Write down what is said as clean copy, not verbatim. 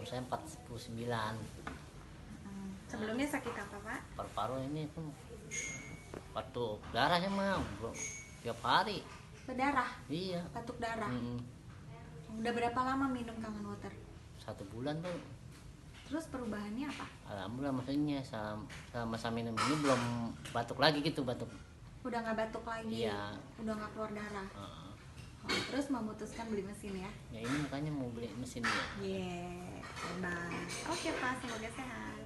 umur saya 49. Sebelumnya sakit apa, Pak? Paru-paru ini tuh batuk darahnya mah bro, tiap hari. Berdarah? Iya. Batuk darah? Mm-mm. Udah berapa lama minum Kangen Water? 1 bulan tuh. Terus perubahannya apa? Alhamdulillah, maksudnya sama saya minum ini belum batuk lagi gitu, batuk. Udah nggak batuk lagi? Iya. Udah nggak keluar darah? Terus memutuskan beli mesin ya? Ya ini makanya mau beli mesin ya. Hebat. Oke Pak, semoga sehat.